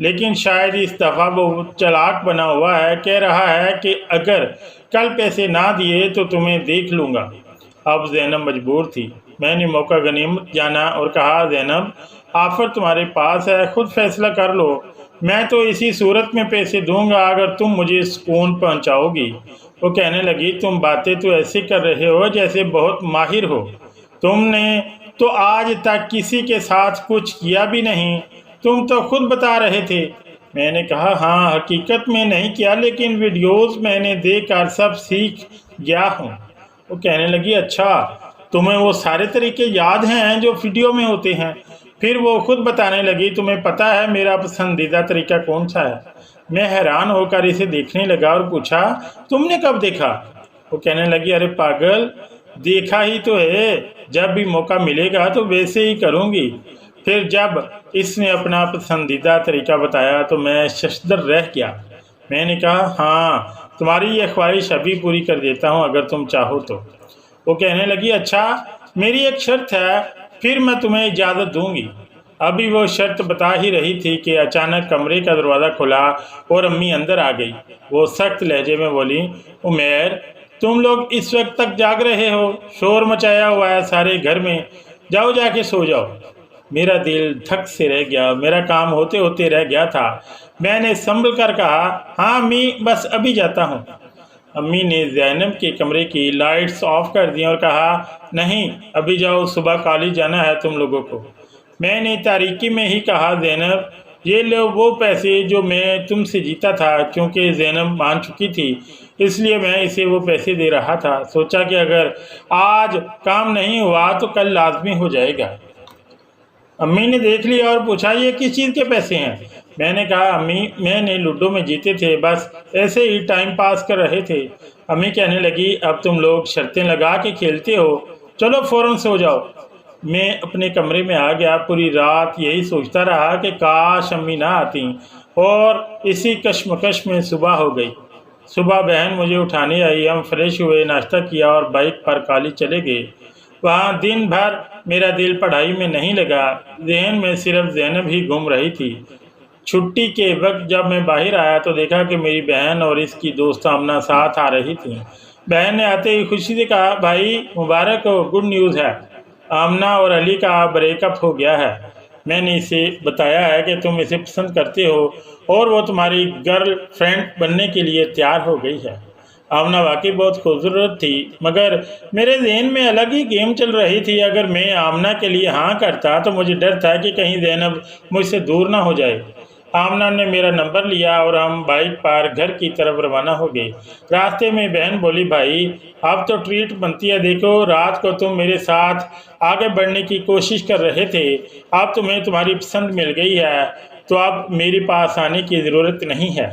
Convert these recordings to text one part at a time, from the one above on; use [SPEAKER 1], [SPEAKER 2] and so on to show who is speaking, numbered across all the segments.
[SPEAKER 1] لیکن شاید اس دفعہ وہ چلاک بنا ہوا ہے، کہہ رہا ہے کہ اگر کل پیسے نہ دیے تو تمہیں دیکھ لوں گا۔ اب زینب مجبور تھی۔ میں نے موقع غنیمت جانا اور کہا زینب آفر تمہارے پاس ہے، خود فیصلہ کر لو، میں تو اسی صورت میں پیسے دوں گا اگر تم مجھے سکون پہنچاؤ گی۔ وہ کہنے لگی تم باتیں تو ایسے کر رہے ہو جیسے بہت ماہر ہو، تم نے تو آج تک کسی کے ساتھ کچھ کیا بھی نہیں، تم تو خود بتا رہے تھے۔ میں نے کہا ہاں حقیقت میں نہیں کیا، لیکن ویڈیوز میں نے دیکھ کر سب سیکھ گیا ہوں۔ وہ کہنے لگی اچھا تمہیں وہ سارے طریقے یاد ہیں جو ویڈیو میں ہوتے ہیں؟ پھر وہ خود بتانے لگی تمہیں پتہ ہے میرا پسندیدہ طریقہ کون سا ہے؟ میں حیران ہو کر اسے دیکھنے لگا اور پوچھا تم نے کب دیکھا؟ وہ کہنے لگی ارے پاگل، دیکھا ہی تو ہے، جب بھی موقع ملے گا تو ویسے ہی کروں گی۔ پھر جب اس نے اپنا پسندیدہ طریقہ بتایا تو میں ششدر رہ گیا۔ میں نے کہا ہاں تمہاری یہ خواہش ابھی پوری کر دیتا ہوں اگر تم چاہو تو۔ وہ کہنے لگی اچھا میری ایک شرط ہے، پھر میں تمہیں اجازت دوں گی۔ ابھی وہ شرط بتا ہی رہی تھی کہ اچانک کمرے کا دروازہ کھلا اور امی اندر آ گئی۔ وہ سخت لہجے میں بولی عمیر تم لوگ اس وقت تک جاگ رہے ہو، شور مچایا ہوا ہے سارے گھر میں، جاؤ جا کے سو جاؤ۔ میرا دل دھک سے رہ گیا، میرا کام ہوتے ہوتے رہ گیا تھا۔ میں نے سنبھل کر کہا ہاں امی بس ابھی جاتا ہوں۔ امی نے زینب کے کمرے کی لائٹس آف کر دیں اور کہا نہیں ابھی جاؤ، صبح کالج جانا ہے تم لوگوں کو۔ میں نے تاریکی میں ہی کہا زینب یہ لو وہ پیسے جو میں تم سے جیتا تھا، کیونکہ زینب مان چکی تھی اس لیے میں اسے وہ پیسے دے رہا تھا، سوچا کہ اگر آج کام نہیں ہوا تو کل لازمی ہو جائے گا۔ امی نے دیکھ لیا اور پوچھا یہ کس چیز کے پیسے ہیں؟ میں نے کہا امی میں نے لوڈو میں جیتے تھے، بس ایسے ہی ٹائم پاس کر رہے تھے۔ امی کہنے لگی اب تم لوگ شرطیں لگا کے کھیلتے ہو، چلو فوراً سو جاؤ۔ میں اپنے کمرے میں آ گیا، پوری رات یہی سوچتا رہا کہ کاش امی نہ آتی، اور اسی کشمکش میں صبح ہو گئی۔ صبح بہن مجھے اٹھانے آئی، ہم فریش ہوئے، ناشتہ کیا اور بائک پر کالج چلے گئے۔ وہاں دن بھر میرا دل پڑھائی میں نہیں لگا، ذہن میں صرف زینب ہی گھوم رہی تھی۔ چھٹی کے وقت جب میں باہر آیا تو دیکھا کہ میری بہن اور اس کی دوست آمنہ ساتھ آ رہی تھیں۔ بہن نے آتے ہی خوشی سے کہا بھائی مبارک ہو، گڈ نیوز ہے، آمنہ اور علی کا بریک اپ ہو گیا ہے۔ میں نے اسے بتایا ہے کہ تم اسے پسند کرتے ہو اور وہ تمہاری گرل فرینڈ بننے کے لیے تیار ہو گئی ہے۔ آمنہ واقعی بہت خوبصورت تھی، مگر میرے ذہن میں الگ ہی گیم چل رہی تھی۔ اگر میں آمنہ کے لیے ہاں کرتا تو مجھے ڈر تھا کہ کہیں زینب مجھ سے دور نہ ہو جائے۔ آمنہ نے میرا نمبر لیا اور ہم بائک پر گھر کی طرف روانہ ہو گئے۔ راستے میں بہن بولی بھائی اب تو ٹریٹ بنتی ہے، دیکھو رات کو تم میرے ساتھ آگے بڑھنے کی کوشش کر رہے تھے، اب تمہیں تمہاری پسند مل گئی ہے تو اب میرے پاس آنے کی ضرورت نہیں ہے۔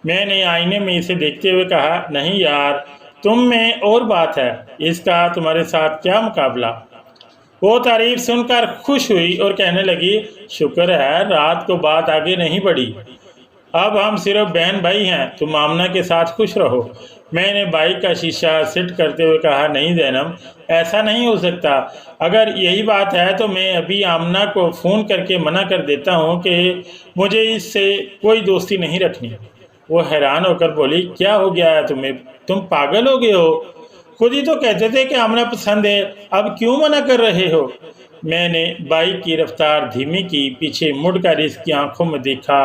[SPEAKER 1] میں نے آئینے میں اسے دیکھتے ہوئے کہا نہیں یار تم میں اور بات ہے، اس کا تمہارے ساتھ کیا مقابلہ۔ وہ تعریف سن کر خوش ہوئی اور کہنے لگی شکر ہے رات کو بات آگے نہیں بڑھی، اب ہم صرف بہن بھائی ہیں، تم آمنہ کے ساتھ خوش رہو۔ میں نے بائک کا شیشہ سیٹ کرتے ہوئے کہا نہیں زینب ایسا نہیں ہو سکتا، اگر یہی بات ہے تو میں ابھی آمنہ کو فون کر کے منع کر دیتا ہوں کہ مجھے اس سے کوئی دوستی نہیں رکھنی۔ وہ حیران ہو کر بولی کیا ہو گیا ہے تمہیں، تم پاگل ہو گئے ہو، خود ہی تو کہتے تھے کہ آمنہ پسند ہے، اب کیوں منع کر رہے ہو؟ میں نے بائک کی رفتار دھیمی کی، پیچھے مڑ کر اس کی آنکھوں میں دیکھا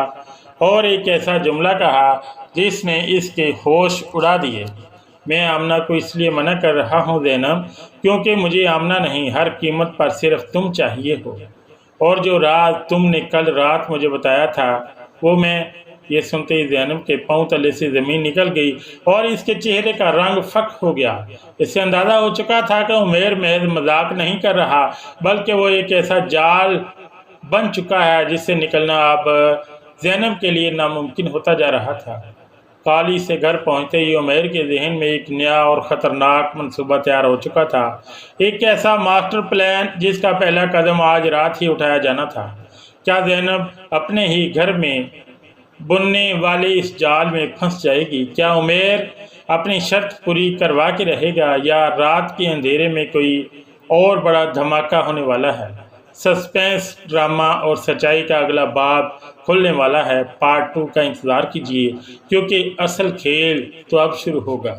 [SPEAKER 1] اور ایک ایسا جملہ کہا جس نے اس کے ہوش اڑا دیے۔ میں آمنہ کو اس لیے منع کر رہا ہوں زینب کیونکہ مجھے آمنہ نہیں، ہر قیمت پر صرف تم چاہیے ہو، اور جو راز تم نے کل رات مجھے بتایا تھا وہ میں۔ یہ سنتے ہی زینب کے پاؤں تلے سے زمین نکل گئی اور اس کے چہرے کا رنگ فک ہو گیا۔ اس سے اندازہ ہو چکا تھا کہ عمیر محض مذاق نہیں کر رہا بلکہ وہ ایک ایسا جال بن چکا ہے جس سے نکلنا اب زینب کے لیے ناممکن ہوتا جا رہا تھا۔ کالج سے گھر پہنچتے ہی عمیر کے ذہن میں ایک نیا اور خطرناک منصوبہ تیار ہو چکا تھا، ایک ایسا ماسٹر پلان جس کا پہلا قدم آج رات ہی اٹھایا جانا تھا۔ کیا زینب اپنے ہی گھر میں بننے والے اس جال میں پھنس جائے گی؟ کیا عمیر اپنی شرط پوری کروا کے رہے گا یا رات کے اندھیرے میں کوئی اور بڑا دھماکہ ہونے والا ہے؟ سسپینس ڈرامہ اور سچائی کا اگلا باب کھلنے والا ہے۔ پارٹ 2 کا انتظار کیجیے کیونکہ اصل کھیل تو اب شروع ہوگا۔